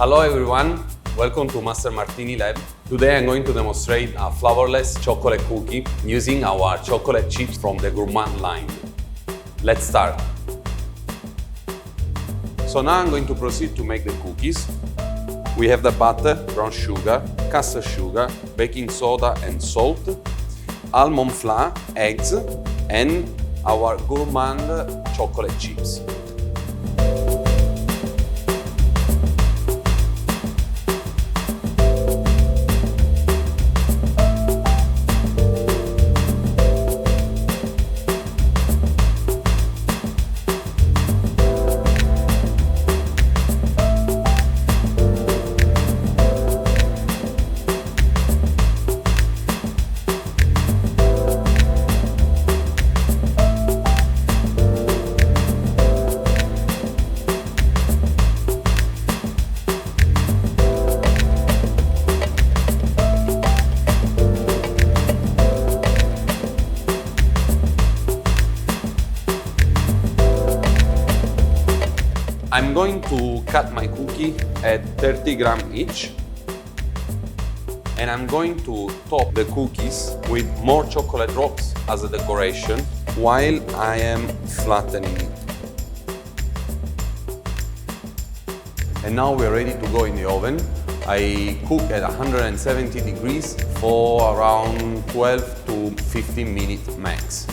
Hello everyone, welcome to Master Martini Lab. Today I'm going to demonstrate a flavorless chocolate cookie using our chocolate chips from the gourmand line. Let's start. So now I'm going to proceed to make the cookies. We have the butter, brown sugar, caster sugar, baking soda and salt, almond flour, eggs, and our gourmand chocolate chips. I'm going to cut my cookie at 30 grams each, and I'm going to top the cookies with more chocolate drops as a decoration while I am flattening it. And now we're ready to go in the oven. I cook at 170 degrees for around 12 to 15 minutes max.